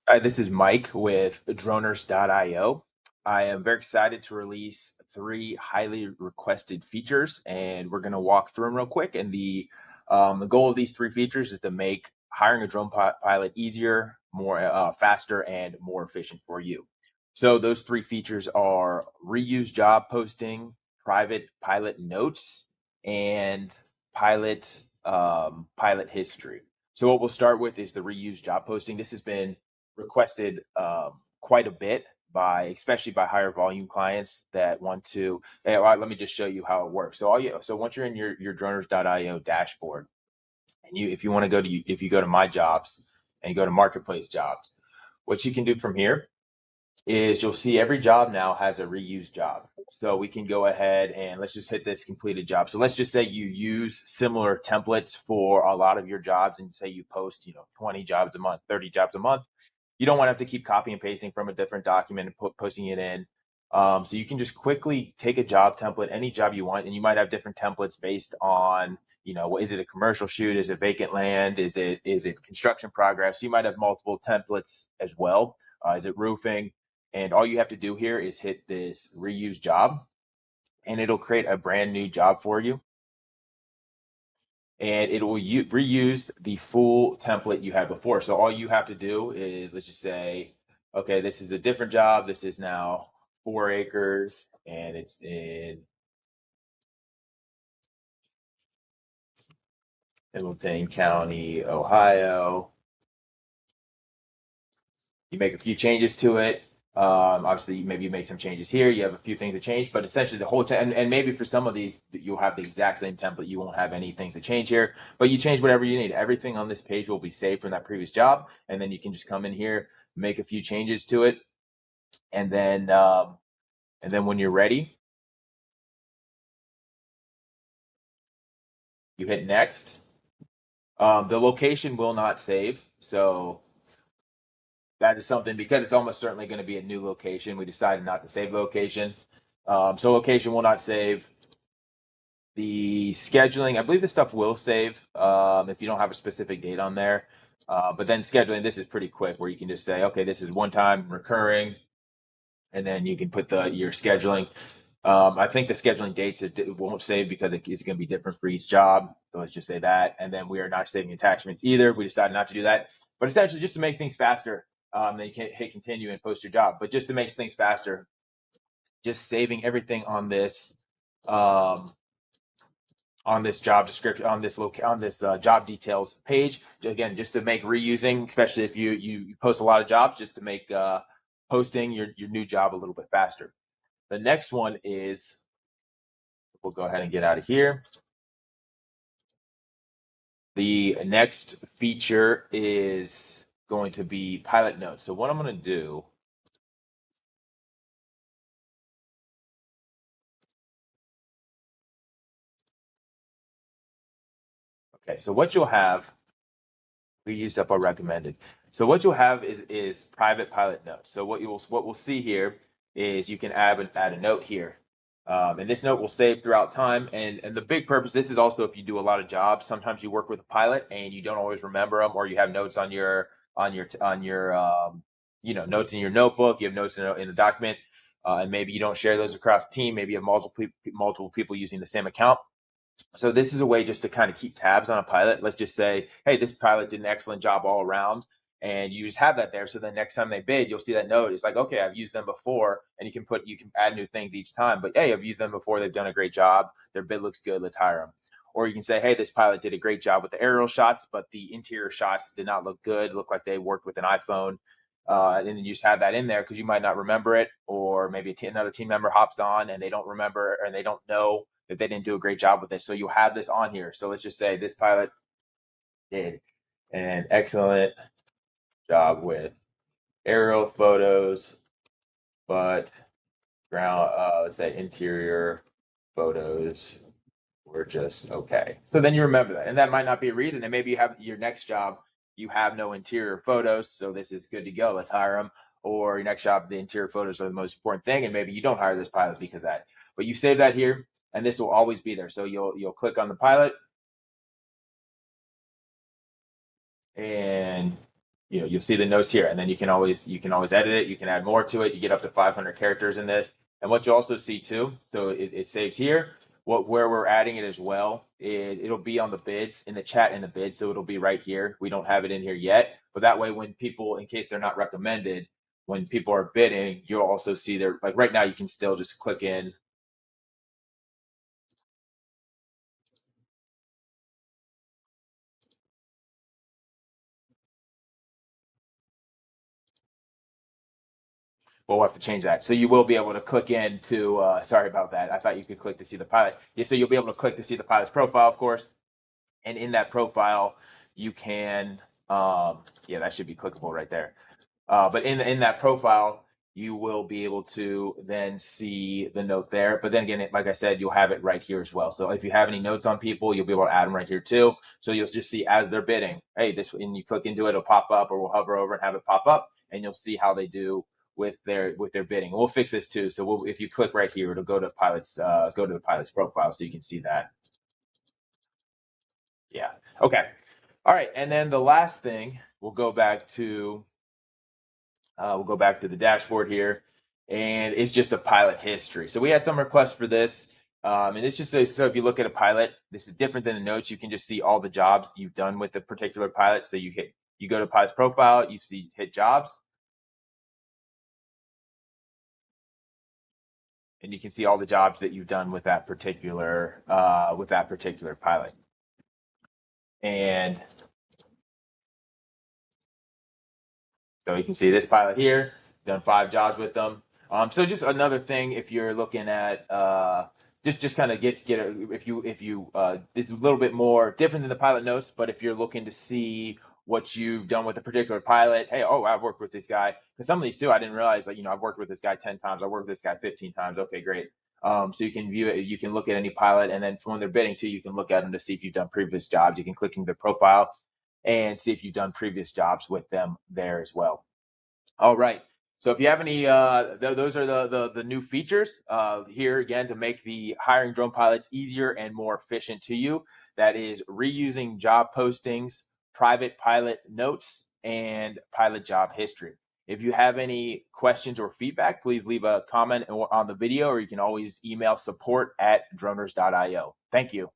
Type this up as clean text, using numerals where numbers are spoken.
Hi, this is Mike with Droners.io. I am very excited to release three highly requested features, and we're going to walk through them real quick. And the goal of these three features is to make hiring a drone pilot easier, more faster, and more efficient for you. So those three features are reuse job posting, private pilot notes, and pilot history. So what we'll start with is the reuse job posting. This has been requested quite a bit by, especially by higher volume clients that want to. Hey, all right, let me just show you how it works. So once you're in your droners.io dashboard, and if you want to if you go to my jobs and you go to marketplace jobs, what you can do from here is you'll see every job now has a reuse job. So we can go ahead and let's just hit this completed job. So let's just say you use similar templates for a lot of your jobs and say you post, 20 jobs a month, 30 jobs a month. You don't want to have to keep copying and pasting from a different document and posting it in. So you can just quickly take a job template, any job you want, and you might have different templates based on, is it a commercial shoot? Is it vacant land? Is it construction progress? You might have multiple templates as well. Is it roofing? And all you have to do here is hit this reuse job, and it'll create a brand new job for you, and it will reuse the full template you had before. So all you have to do is, let's just say, okay, this is a different job. This is now 4 acres, and it's in Hamilton County, Ohio. You make a few changes to it. Obviously, maybe you make some changes here. You have a few things to change, but essentially the whole and maybe for some of these you'll have the exact same template. You won't have any things to change here, but you change whatever you need. Everything on this page will be saved from that previous job, and then you can just come in here, make a few changes to it, and then when you're ready, you hit next. The location will not save, so that is something because it's almost certainly going to be a new location. We decided not to save location. So location will not save. The scheduling, I believe the stuff will save if you don't have a specific date on there. But then scheduling, this is pretty quick where you can just say, okay, this is one time recurring, and then you can put your scheduling. I think the scheduling dates it won't save because it's going to be different for each job. So let's just say that. And then we are not saving attachments either. We decided not to do that. But essentially, just to make things faster, then you can hit continue and post your job. But just to make things faster, just saving everything um, on this job description, on this job details page. Again, just to make reusing, especially if you post a lot of jobs, just to make posting your new job a little bit faster. The next one is, we'll go ahead and get out of here. The next feature is going to be pilot notes. So what I'm going to do, okay, so what you'll have, we used up our recommended. So what you'll have is private pilot notes. So what we'll see here is you can add a note here. And this note will save throughout time. And the big purpose, this is also if you do a lot of jobs. Sometimes you work with a pilot and you don't always remember them, or you have notes on your notes in your notebook. You have notes in a document, and maybe you don't share those across the team. Maybe you have multiple people using the same account. So this is a way just to kind of keep tabs on a pilot. Let's just say, hey, this pilot did an excellent job all around, and you just have that there. So the next time they bid, you'll see that note. It's like, okay, I've used them before, and you can add new things each time. But hey, I've used them before. They've done a great job. Their bid looks good. Let's hire them. Or you can say, hey, this pilot did a great job with the aerial shots, but the interior shots did not look good. Looked like they worked with an iPhone. And then you just have that in there because you might not remember it, or maybe another team member hops on and they don't remember and they don't know that they didn't do a great job with this. So you have this on here. So let's just say this pilot did an excellent job with aerial photos, but let's say interior photos were just okay. So then you remember that. And that might not be a reason. And maybe you have your next job, you have no interior photos. So this is good to go. Let's hire them. Or your next job, the interior photos are the most important thing. And maybe you don't hire this pilot because of that. But you save that here, and this will always be there. So you'll click on the pilot, and you'll see the notes here, and then you can always edit it. You can add more to it. You get up to 500 characters in this. And what you also see too, so it saves here. Where we're adding it as well, it'll be on the bids in the chat in the bid, so it'll be right here. We don't have it in here yet, but that way when people, in case they're not recommended, when people are bidding, you'll also see their, like right now you can still just click in. We'll have to change that. So you will be able to click into, sorry about that. I thought you could click to see the pilot. Yeah, so you'll be able to click to see the pilot's profile, of course. And in that profile, you can, yeah, that should be clickable right there. But in that profile, you will be able to then see the note there. But then again, like I said, you'll have it right here as well. So if you have any notes on people, you'll be able to add them right here too. So you'll just see as they're bidding, hey, this, and you click into it, it'll pop up, or we'll hover over and have it pop up, and you'll see how they do with their bidding. We'll fix this too. So if you click right here, it'll go to the pilot's profile, so you can see that. Yeah. Okay. All right. And then the last thing, we'll go back to the dashboard here, and it's just a pilot history. So we had some requests for this, and it's just so if you look at a pilot, this is different than the notes. You can just see all the jobs you've done with the particular pilot. So you go to pilot's profile, you see hit jobs, and you can see all the jobs that you've done with that particular pilot. And so you can see this pilot here, done 5 jobs with them. So just another thing, if you're looking at just kind of get if you it's a little bit more different than the pilot notes, but if you're looking to see what you've done with a particular pilot, hey, oh, I've worked with this guy, because some of these too, I didn't realize, like, I've worked with this guy 10 times, I worked with this guy 15 times. Okay, great. So you can view it, you can look at any pilot, and then when they're bidding too, you can look at them to see if you've done previous jobs. You can click into their profile and see if you've done previous jobs with them there as well. All right. So if you have any, those are the new features here again to make the hiring drone pilots easier and more efficient to you. That is reusing job postings, private pilot notes, and pilot job history. If you have any questions or feedback, please leave a comment on the video, or you can always email support@droners.io. Thank you.